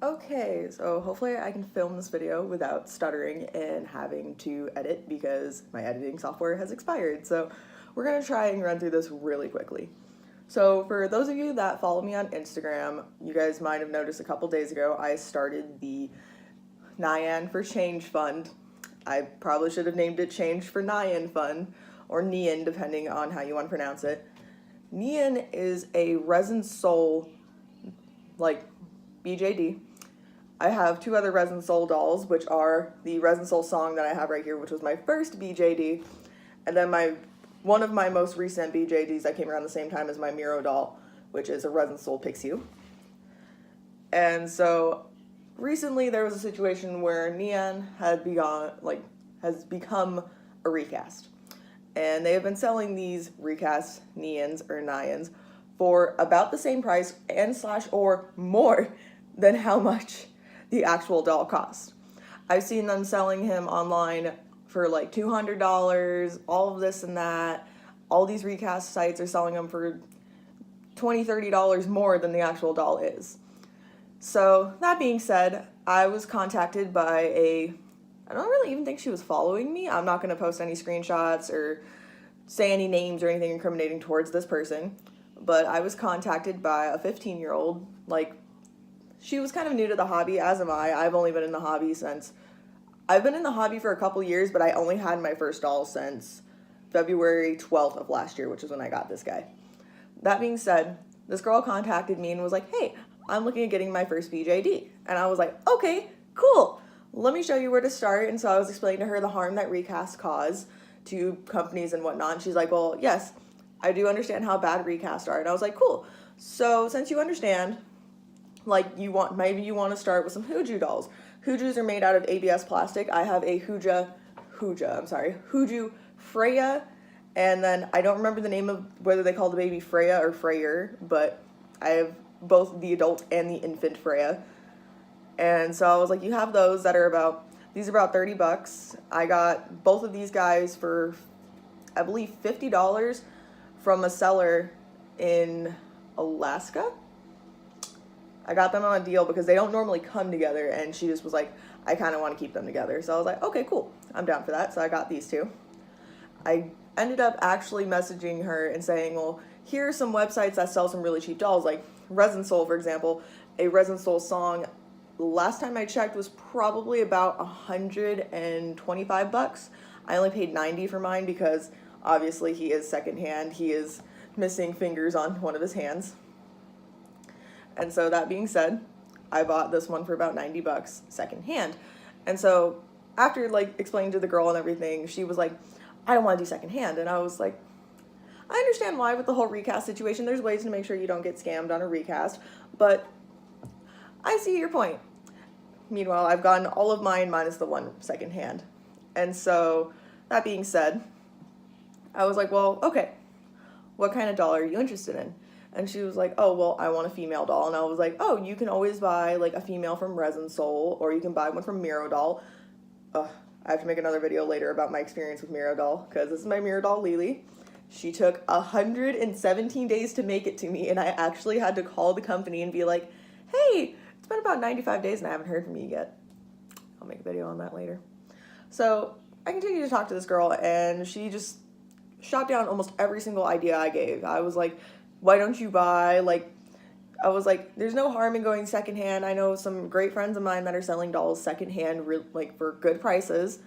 Okay, so hopefully I can film this video without stuttering and having to edit because my editing software has expired. So we're gonna try and run through this really quickly. So for those of you that follow me on Instagram, you guys might have noticed a couple days ago I started the Nian for Change Fund. I probably should have named it Change for Nian Fund, or Nian depending on how you want to pronounce it. Nian is a Resinsoul, like BJD. I have two other Resinsoul dolls, which are the Resinsoul song that I have right here, which was my first BJD, and then one of my most recent BJDs that came around the same time as my Miro doll, which is a Resinsoul Pixie. And so recently there was a situation where Nian has become a recast. And they have been selling these recast Nians or Nians for about the same price and slash or more than how much the actual doll cost. I've seen them selling him online for like $200, all of this and that. All these recast sites are selling them for $20, $30 more than the actual doll is. So that being said, I was contacted by I don't really even think she was following me. I'm not going to post any screenshots or say any names or anything incriminating towards this person. But I was contacted by a 15-year-old. She was kind of new to the hobby, as am I. I've only been in the hobby for a couple years, but I only had my first doll since February 12th of last year, which is when I got this guy. That being said, this girl contacted me and was like, hey, I'm looking at getting my first BJD. And I was like, okay, cool. Let me show you where to start. And so I was explaining to her the harm that recasts cause to companies and whatnot. And she's like, well, yes, I do understand how bad recasts are. And I was like, cool. So since you understand, maybe you want to start with some Hooju dolls. Hoojus are made out of ABS plastic. I have a Hooju Freya, and then I don't remember the name of whether they call the baby Freya or Freyer, but I have both the adult and the infant Freya. And so I was like, you have those that are about 30 bucks. I got both of these guys for, I believe, $50 from a seller in Alaska. I got them on a deal because they don't normally come together, and she just was like, I kind of want to keep them together. So I was like, okay, cool. I'm down for that. So I got these two. I ended up actually messaging her and saying, well, here are some websites that sell some really cheap dolls, like Resinsoul, for example. A Resinsoul song, last time I checked, was probably about 125 bucks. I only paid 90 for mine because obviously he is secondhand. He is missing fingers on one of his hands. And so that being said, I bought this one for about 90 bucks secondhand. And so after explaining to the girl and everything, she was like, I don't want to do secondhand. And I was like, I understand why with the whole recast situation. There's ways to make sure you don't get scammed on a recast, but I see your point. Meanwhile, I've gotten all of mine minus the one secondhand. And so that being said, I was like, well, okay, what kind of doll are you interested in? And she was like, oh, well, I want a female doll. And I was like, oh, you can always buy a female from Resinsoul, or you can buy one from Miro doll. I have to make another video later about my experience with Miro doll, because this is my Miro doll, Lily. She took 117 days to make it to me, and I actually had to call the company and be like, hey, it's been about 95 days and I haven't heard from you yet. I'll make a video on that later. So I continued to talk to this girl, and she just shot down almost every single idea I gave. I was like, why don't you buy, I was like, there's no harm in going secondhand. I know some great friends of mine that are selling dolls secondhand, for good prices,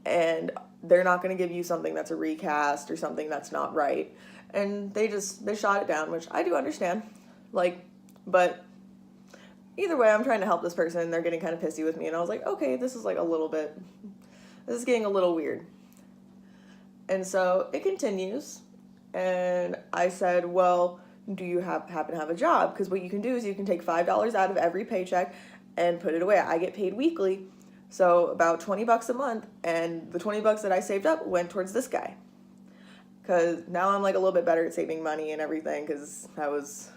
and they're not going to give you something that's a recast or something that's not right. And they shot it down, which I do understand. But either way, I'm trying to help this person, and they're getting kind of pissy with me, and I was like, okay, this is this is getting a little weird. And so it continues. And I said, well, do you happen to have a job? Because what you can do is you can take $5 out of every paycheck and put it away. I get paid weekly, so about 20 bucks a month. And the 20 bucks that I saved up went towards this guy. Because now I'm a little bit better at saving money and everything, because that was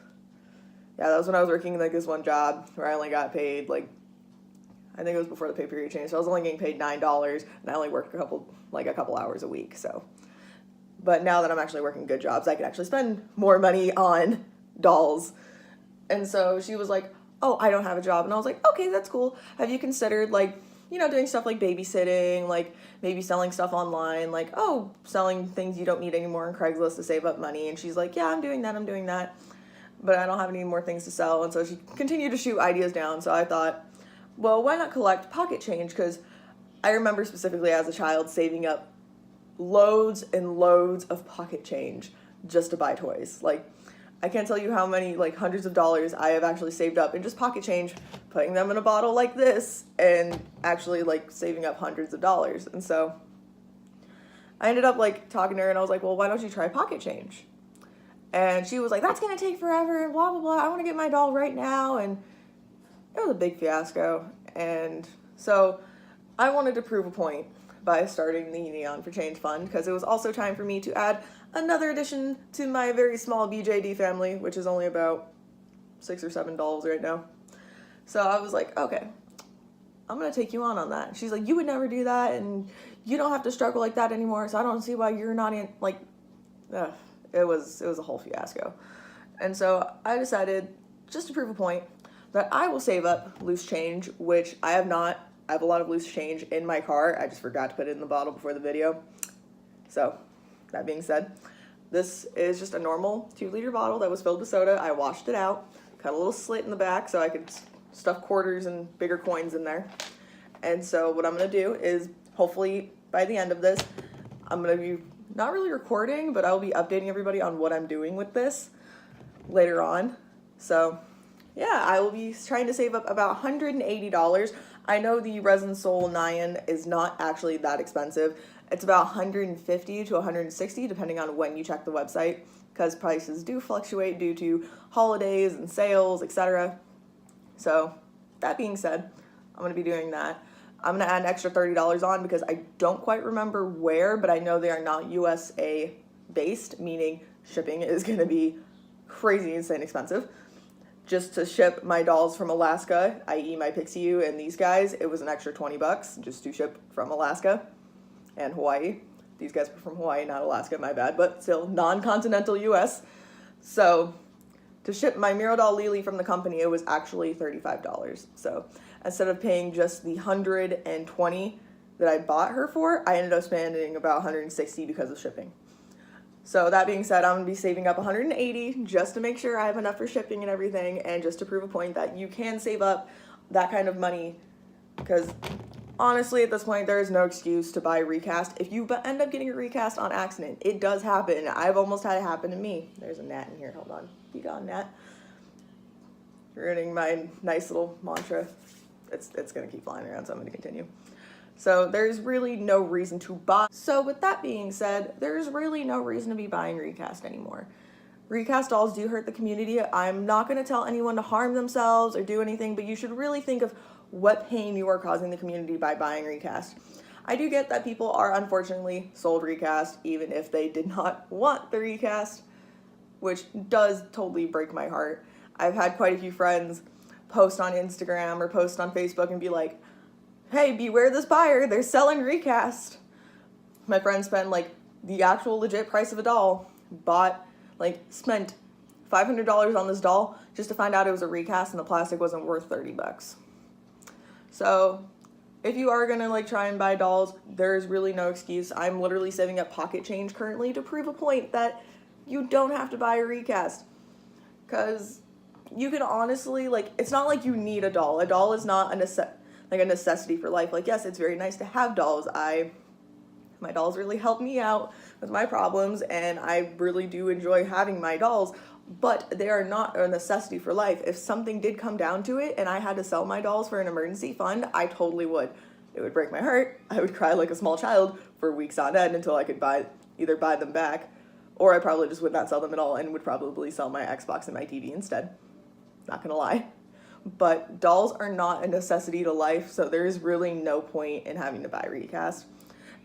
when I was working this one job where I only got paid I think it was before the pay period changed. So I was only getting paid $9, and I only worked a couple hours a week. So. But now that I'm actually working good jobs, I can actually spend more money on dolls. And so she was like, oh, I don't have a job. And I was like, okay, that's cool. Have you considered like, you know, doing stuff like babysitting, like maybe selling stuff online, like, oh, selling things you don't need anymore on Craigslist to save up money? And she's like, yeah, I'm doing that. But I don't have any more things to sell. And so she continued to shoot ideas down. So I thought, well, why not collect pocket change? Because I remember specifically as a child saving up loads and loads of pocket change just to buy toys. Like, I can't tell you how many, like, hundreds of dollars I have actually saved up in just pocket change, putting them in a bottle like this, and actually, like, saving up hundreds of dollars. And so I ended up, like, talking to her, and I was like, well, why don't you try pocket change? And she was like, that's gonna take forever, and blah, blah, blah. I want to get my doll right now. And it was a big fiasco. And so I wanted to prove a point by starting the Nian for Change Fund, because it was also time for me to add another addition to my very small BJD family, which is only about 6 or 7 dolls right now. So I was like, okay, I'm gonna take you on that. She's like, you would never do that, and you don't have to struggle like that anymore, so I don't see why you're not in, like, it was a whole fiasco. And so I decided, just to prove a point, that I will save up loose change, which I have not. I have a lot of loose change in my car. I just forgot to put it in the bottle before the video. So, that being said, this is just a normal 2-liter bottle that was filled with soda. I washed it out, cut a little slit in the back so I could stuff quarters and bigger coins in there. And so what I'm gonna do is, hopefully by the end of this, I'm gonna be not really recording, but I'll be updating everybody on what I'm doing with this later on. So yeah, I will be trying to save up about $180. I know the Resinsoul Nian is not actually that expensive. It's about $150 to $160 depending on when you check the website, because prices do fluctuate due to holidays and sales, etc. So that being said, I'm going to be doing that. I'm going to add an extra $30 on because I don't quite remember where, but I know they are not USA based, meaning shipping is going to be crazy, insane expensive. Just to ship my dolls from Alaska, i.e. my Pixie and these guys, it was an extra $20 just to ship from Alaska and Hawaii. These guys were from Hawaii, not Alaska, my bad, but still non-continental US. So to ship my Miro doll Lily from the company, it was actually $35. So instead of paying just the $120 that I bought her for, I ended up spending about $160 because of shipping. So that being said, I'm going to be saving up $180 just to make sure I have enough for shipping and everything, and just to prove a point that you can save up that kind of money, because honestly at this point there is no excuse to buy a recast. If you end up getting a recast on accident, it does happen. I've almost had it happen to me. There's a gnat in here. Hold on. Be gone, gnat. Ruining my nice little mantra. It's going to keep flying around, so I'm going to continue. So there's really no reason to buy. So with that being said, there's really no reason to be buying recast anymore. Recast dolls do hurt the community. I'm not going to tell anyone to harm themselves or do anything, but you should really think of what pain you are causing the community by buying recast. I do get that people are unfortunately sold recast even if they did not want the recast, which does totally break my heart. I've had quite a few friends post on Instagram or post on Facebook and be like, hey, beware this buyer, they're selling recast. My friend spent like the actual legit price of a doll, spent $500 on this doll just to find out it was a recast and the plastic wasn't worth $30. So if you are gonna like try and buy dolls, there's really no excuse. I'm literally saving up pocket change currently to prove a point that you don't have to buy a recast, because you can honestly, like, it's not like you need a doll. A doll is not a necessity for life. Like, yes, it's very nice to have dolls. My dolls really help me out with my problems, and I really do enjoy having my dolls, but they are not a necessity for life. If something did come down to it and I had to sell my dolls for an emergency fund, I totally would. It would break my heart. I would cry like a small child for weeks on end until I could either buy them back, or I probably just would not sell them at all and would probably sell my Xbox and my TV instead. Not gonna lie. But dolls are not a necessity to life, so there is really no point in having to buy recast.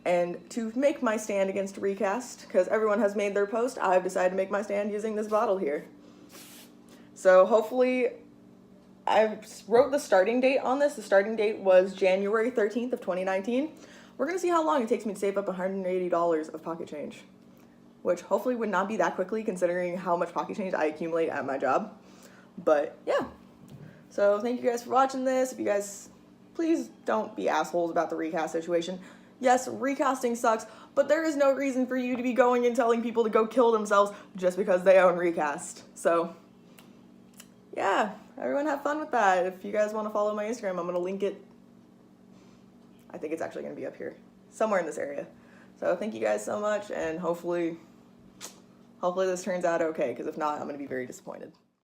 And to make my stand against recast, because everyone has made their post, I've decided to make my stand using this bottle here. So hopefully, I wrote the starting date on this. The starting date was January 13th of 2019. We're going to see how long it takes me to save up $180 of pocket change, which hopefully would not be that quickly considering how much pocket change I accumulate at my job. But yeah. So thank you guys for watching this. If you guys, please don't be assholes about the recast situation. Yes, recasting sucks, but there is no reason for you to be going and telling people to go kill themselves just because they own recast. So yeah, everyone have fun with that. If you guys want to follow my Instagram, I'm going to link it. I think it's actually going to be up here, somewhere in this area. So thank you guys so much, and hopefully this turns out okay, because if not, I'm going to be very disappointed.